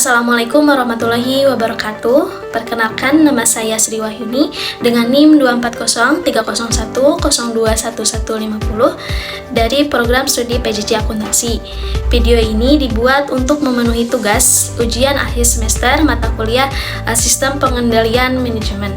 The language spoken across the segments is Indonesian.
Assalamualaikum warahmatullahi wabarakatuh. Perkenalkan, nama saya Sri Wahyuni dengan NIM 240301021150 dari program studi PJJ Akuntansi. Video ini dibuat untuk memenuhi tugas ujian akhir semester mata kuliah Sistem Pengendalian Manajemen.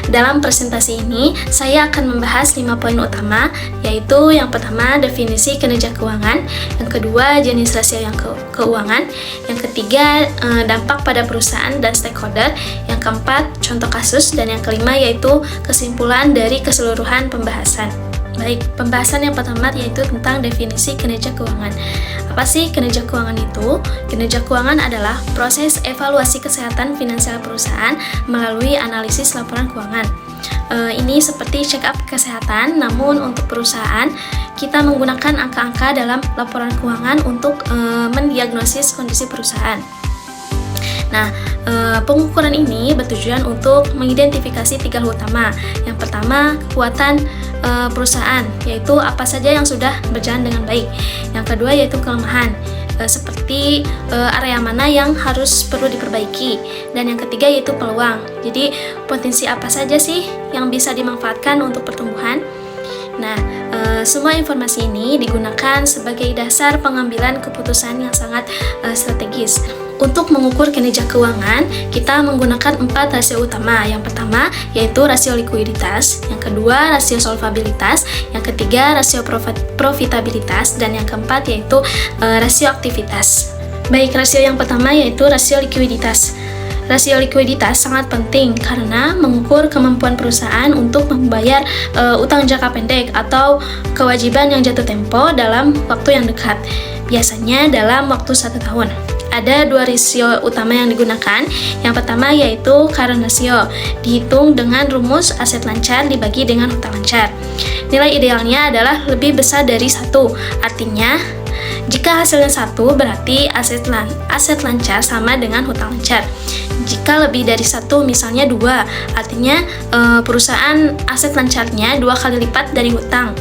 Dalam presentasi ini, saya akan membahas 5 poin utama, yaitu yang pertama, definisi kinerja keuangan, yang kedua, jenis rasio yang keuangan, yang ketiga, dampak pada perusahaan dan stakeholder, yang keempat, contoh kasus, dan yang kelima, yaitu kesimpulan dari keseluruhan pembahasan. Baik, pembahasan yang pertama yaitu tentang definisi kinerja keuangan. Apa sih kinerja keuangan itu? Kinerja keuangan adalah proses evaluasi kesehatan finansial perusahaan melalui analisis laporan keuangan. Ini seperti check up kesehatan, namun untuk perusahaan kita menggunakan angka-angka dalam laporan keuangan untuk mendiagnosis kondisi perusahaan. Nah, pengukuran ini bertujuan untuk mengidentifikasi 3 hal utama. Yang pertama, kekuatan perusahaan, yaitu apa saja yang sudah berjalan dengan baik. Yang kedua, yaitu kelemahan, seperti area mana yang harus perlu diperbaiki. Dan yang ketiga, yaitu peluang. Jadi, potensi apa saja sih yang bisa dimanfaatkan untuk pertumbuhan? Nah, semua informasi ini digunakan sebagai dasar pengambilan keputusan yang sangat strategis. Untuk mengukur kinerja keuangan, kita menggunakan 4 rasio utama. Yang pertama, yaitu rasio likuiditas, yang kedua, rasio solvabilitas, yang ketiga, rasio profitabilitas, dan yang keempat, yaitu rasio aktivitas. Baik, rasio yang pertama yaitu rasio likuiditas. Rasio likuiditas sangat penting karena mengukur kemampuan perusahaan untuk membayar utang jangka pendek atau kewajiban yang jatuh tempo dalam waktu yang dekat, biasanya dalam waktu 1 tahun. Ada 2 rasio utama yang digunakan. Yang pertama yaitu current ratio, dihitung dengan rumus aset lancar dibagi dengan hutang lancar. Nilai idealnya adalah lebih besar dari 1, artinya jika hasilnya 1 berarti aset lancar sama dengan hutang lancar. Jika lebih dari 1, misalnya 2, artinya perusahaan aset lancarnya 2 kali lipat dari hutang.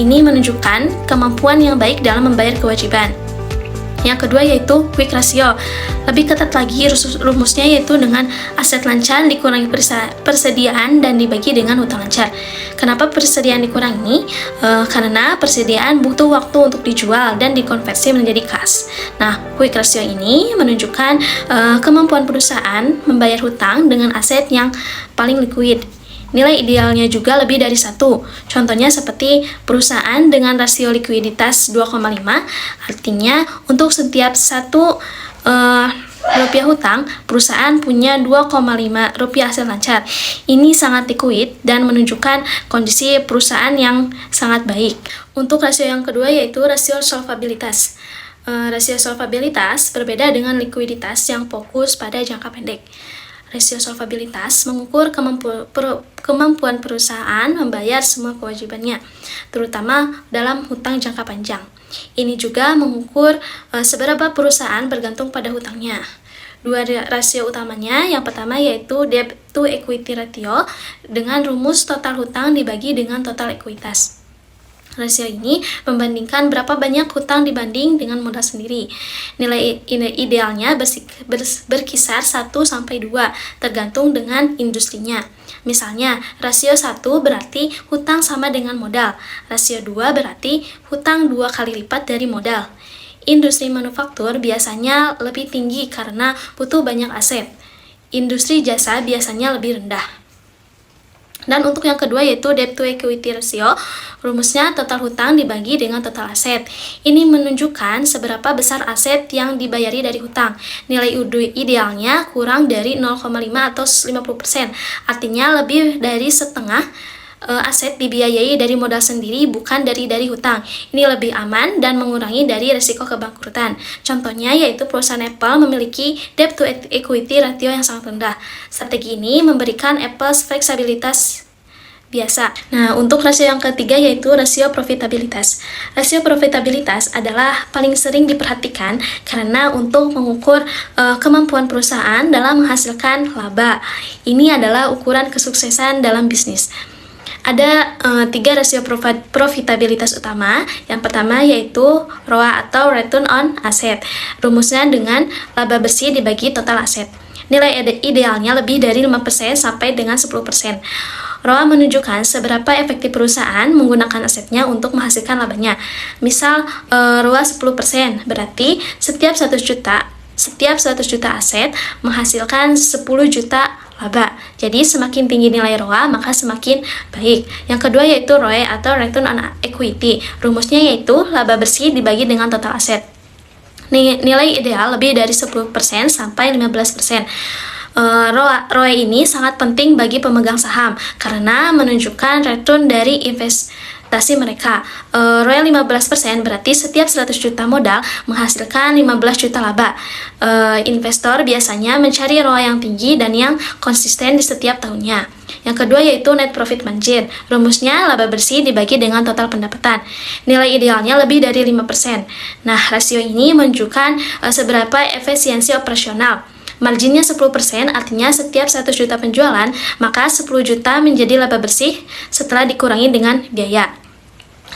Ini menunjukkan kemampuan yang baik dalam membayar kewajiban. Yang kedua yaitu quick ratio. Lebih ketat lagi rumusnya, yaitu dengan aset lancar dikurangi persediaan dan dibagi dengan hutang lancar. Kenapa persediaan dikurangi? Karena persediaan butuh waktu untuk dijual dan dikonversi menjadi kas. Nah, quick ratio ini menunjukkan kemampuan perusahaan membayar hutang dengan aset yang paling liquid. Nilai idealnya juga lebih dari 1. Contohnya seperti perusahaan dengan rasio likuiditas 2,5, artinya untuk setiap 1 rupiah hutang, perusahaan punya 2,5 rupiah aset lancar. Ini sangat liquid dan menunjukkan kondisi perusahaan yang sangat baik. Untuk rasio yang kedua yaitu rasio solvabilitas. Rasio solvabilitas berbeda dengan likuiditas yang fokus pada jangka pendek. Rasio solvabilitas mengukur kemampuan perusahaan membayar semua kewajibannya, terutama dalam hutang jangka panjang. Ini juga mengukur seberapa perusahaan bergantung pada hutangnya. 2 rasio utamanya, yang pertama yaitu debt to equity ratio dengan rumus total hutang dibagi dengan total ekuitas. Rasio ini membandingkan berapa banyak hutang dibanding dengan modal sendiri. Nilai idealnya berkisar 1-2, tergantung dengan industrinya. Misalnya, rasio 1 berarti hutang sama dengan modal. Rasio 2 berarti hutang 2 kali lipat dari modal. Industri manufaktur biasanya lebih tinggi karena butuh banyak aset. Industri jasa biasanya lebih rendah. Dan untuk yang kedua yaitu debt to equity ratio, rumusnya total hutang dibagi dengan total aset. Ini menunjukkan seberapa besar aset yang dibayari dari hutang. Nilai idealnya kurang dari 0,5 atau 50%, artinya lebih dari setengah aset dibiayai dari modal sendiri, bukan dari hutang. Ini lebih aman dan mengurangi dari risiko kebangkrutan. Contohnya yaitu perusahaan Apple memiliki debt to equity ratio yang sangat rendah. Strategi ini memberikan Apple fleksibilitas biasa. Nah, untuk rasio yang ketiga yaitu rasio profitabilitas. Rasio profitabilitas adalah paling sering diperhatikan karena untuk mengukur kemampuan perusahaan dalam menghasilkan laba. Ini adalah ukuran kesuksesan dalam bisnis. Ada 3 rasio profitabilitas utama. Yang pertama yaitu ROA atau Return on Asset. Rumusnya dengan laba bersih dibagi total aset. Nilai idealnya lebih dari 5% sampai dengan 10%. ROA menunjukkan seberapa efektif perusahaan menggunakan asetnya untuk menghasilkan labanya. Misal ROA 10%, berarti setiap 100 juta aset menghasilkan 10 juta laba. Jadi semakin tinggi nilai ROA maka semakin baik. Yang kedua yaitu ROE atau Return on Equity. Rumusnya yaitu laba bersih dibagi dengan total aset. Nilai ideal lebih dari 10% sampai 15%. ROE ini sangat penting bagi pemegang saham karena menunjukkan return dari investasi mereka. ROE 15% berarti setiap 100 juta modal menghasilkan 15 juta laba. Investor biasanya mencari ROE yang tinggi dan yang konsisten di setiap tahunnya. Yang kedua yaitu net profit margin. Rumusnya laba bersih dibagi dengan total pendapatan. Nilai idealnya lebih dari 5%. Nah, rasio ini menunjukkan seberapa efisiensi operasional. Marginnya 10%, artinya setiap 100 juta penjualan, maka 10 juta menjadi laba bersih setelah dikurangi dengan biaya.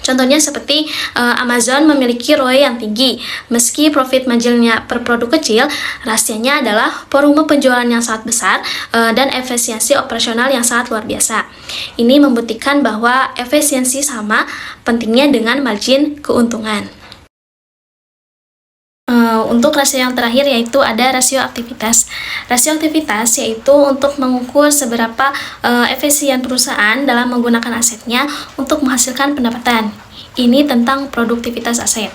Contohnya seperti Amazon memiliki ROE yang tinggi. Meski profit marginnya per produk kecil, rasionya adalah volume penjualan yang sangat besar dan efisiensi operasional yang sangat luar biasa. Ini membuktikan bahwa efisiensi sama pentingnya dengan margin keuntungan. Untuk rasio yang terakhir yaitu ada rasio aktivitas. Rasio aktivitas yaitu untuk mengukur seberapa efisien perusahaan dalam menggunakan asetnya untuk menghasilkan pendapatan. Ini tentang produktivitas aset.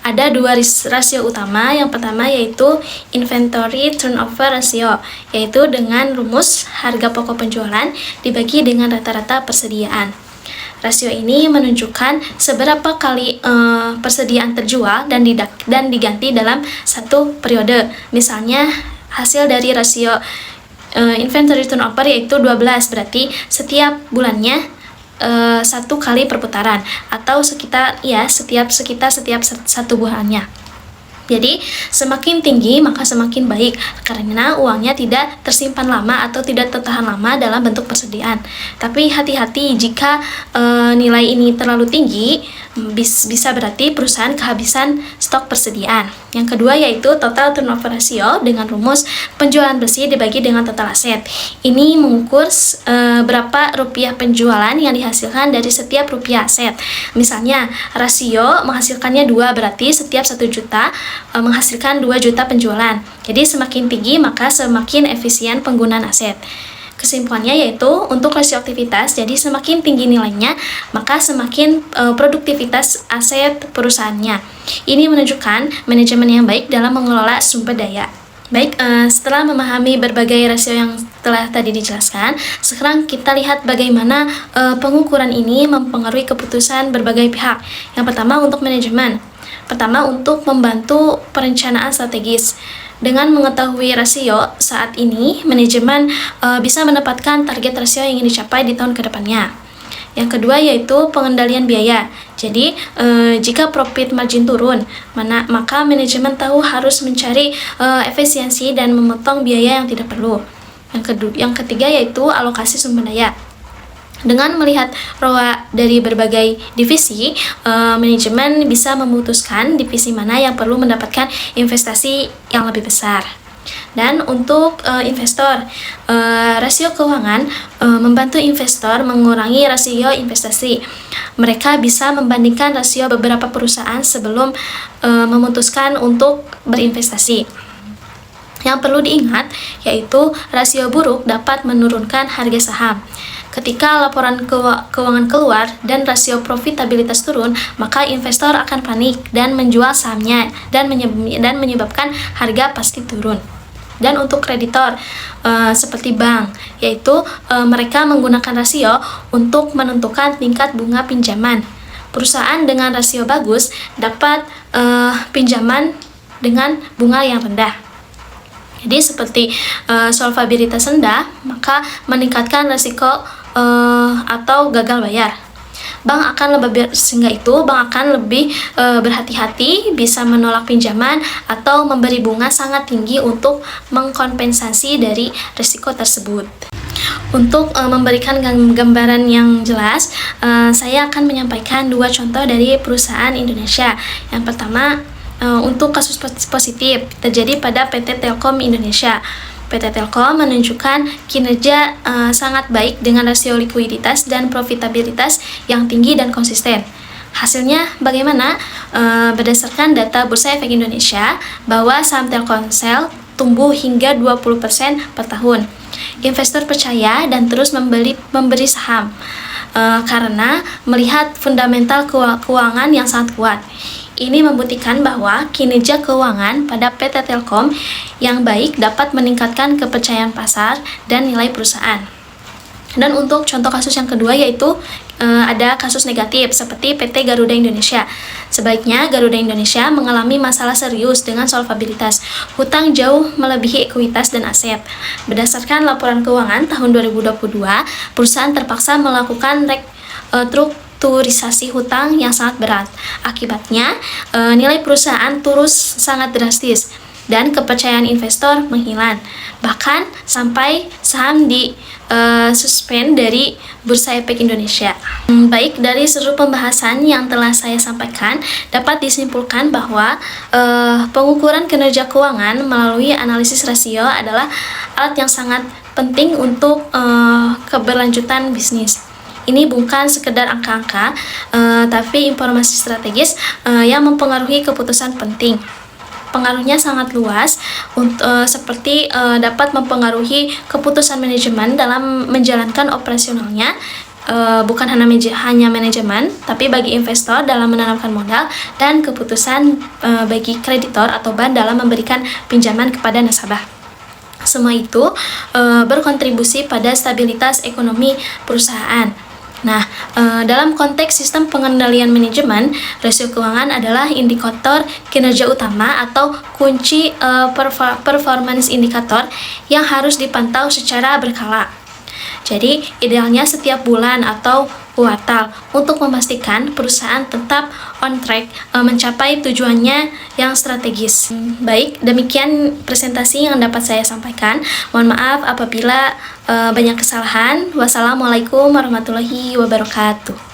Ada 2 rasio utama. Yang pertama yaitu inventory turnover ratio, yaitu dengan rumus harga pokok penjualan dibagi dengan rata-rata persediaan. Rasio ini menunjukkan seberapa kali persediaan terjual dan diganti dalam satu periode. Misalnya hasil dari rasio inventory turnover yaitu 12, berarti setiap bulannya 1 kali perputaran atau setiap satu bulannya. Jadi semakin tinggi maka semakin baik karena uangnya tidak tersimpan lama atau tidak tertahan lama dalam bentuk persediaan. Tapi hati-hati jika nilai ini terlalu tinggi, bisa berarti perusahaan kehabisan stok persediaan. Yang kedua yaitu total turnover ratio dengan rumus penjualan bersih dibagi dengan total aset. Ini mengukur berapa rupiah penjualan yang dihasilkan dari setiap rupiah aset. Misalnya rasio menghasilkannya 2, berarti setiap 1 juta menghasilkan 2 juta penjualan. Jadi semakin tinggi maka semakin efisien penggunaan aset. Kesimpulannya yaitu untuk rasio aktivitas, jadi semakin tinggi nilainya maka semakin produktivitas aset perusahaannya. Ini menunjukkan manajemen yang baik dalam mengelola sumber daya. Baik, setelah memahami berbagai rasio yang telah tadi dijelaskan, sekarang kita lihat bagaimana pengukuran ini mempengaruhi keputusan berbagai pihak. Yang pertama untuk manajemen. Pertama untuk membantu perencanaan strategis. Dengan mengetahui rasio saat ini, manajemen bisa menetapkan target rasio yang ingin dicapai di tahun kedepannya. Yang kedua yaitu pengendalian biaya. Jadi jika profit margin turun, maka manajemen tahu harus mencari efisiensi dan memotong biaya yang tidak perlu. Yang ketiga yaitu alokasi sumber daya. Dengan melihat ROA dari berbagai divisi, manajemen bisa memutuskan divisi mana yang perlu mendapatkan investasi yang lebih besar. Dan untuk investor, rasio keuangan membantu investor mengurangi rasio investasi. Mereka bisa membandingkan rasio beberapa perusahaan sebelum memutuskan untuk berinvestasi. Yang perlu diingat yaitu rasio buruk dapat menurunkan harga saham. Ketika laporan keuangan keluar dan rasio profitabilitas turun, maka investor akan panik dan menjual sahamnya dan menyebabkan harga pasti turun. Dan untuk kreditor seperti bank, yaitu mereka menggunakan rasio untuk menentukan tingkat bunga pinjaman. Perusahaan dengan rasio bagus dapat pinjaman dengan bunga yang rendah. Jadi seperti solvabilitas rendah, maka meningkatkan risiko atau gagal bayar. bank akan lebih berhati-hati, bisa menolak pinjaman atau memberi bunga sangat tinggi untuk mengkompensasi dari risiko tersebut. Untuk memberikan gambaran yang jelas, saya akan menyampaikan 2 contoh dari perusahaan Indonesia. Yang pertama, untuk kasus positif terjadi pada PT Telkom Indonesia. PT Telkom menunjukkan kinerja sangat baik dengan rasio likuiditas dan profitabilitas yang tinggi dan konsisten. Hasilnya bagaimana? Berdasarkan data Bursa Efek Indonesia, bahwa saham Telkomsel tumbuh hingga 20% per tahun. Investor percaya dan terus memberi saham karena melihat fundamental keuangan yang sangat kuat. Ini membuktikan bahwa kinerja keuangan pada PT Telkom yang baik dapat meningkatkan kepercayaan pasar dan nilai perusahaan. Dan untuk contoh kasus yang kedua yaitu ada kasus negatif seperti PT Garuda Indonesia. Sebaliknya Garuda Indonesia mengalami masalah serius dengan solvabilitas. Hutang jauh melebihi ekuitas dan aset. Berdasarkan laporan keuangan tahun 2022, perusahaan terpaksa melakukan restrukturisasi hutang yang sangat berat. Akibatnya, nilai perusahaan turun sangat drastis dan kepercayaan investor menghilang. Bahkan sampai saham suspend dari Bursa Efek Indonesia. Baik, dari seluruh pembahasan yang telah saya sampaikan, dapat disimpulkan bahwa pengukuran kinerja keuangan melalui analisis rasio adalah alat yang sangat penting untuk keberlanjutan bisnis. Ini bukan sekedar angka-angka, tapi informasi strategis yang mempengaruhi keputusan penting. Pengaruhnya sangat luas, seperti dapat mempengaruhi keputusan manajemen dalam menjalankan operasionalnya, bukan hanya manajemen, tapi bagi investor dalam menanamkan modal, dan keputusan bagi kreditor atau bank dalam memberikan pinjaman kepada nasabah. Semua itu berkontribusi pada stabilitas ekonomi perusahaan. Nah, dalam konteks sistem pengendalian manajemen, rasio keuangan adalah indikator kinerja utama atau kunci performance indikator yang harus dipantau secara berkala. Jadi, idealnya setiap bulan atau kuartal untuk memastikan perusahaan tetap on track mencapai tujuannya yang strategis. Baik, demikian presentasi yang dapat saya sampaikan. Mohon maaf apabila banyak kesalahan. Wassalamualaikum warahmatullahi wabarakatuh.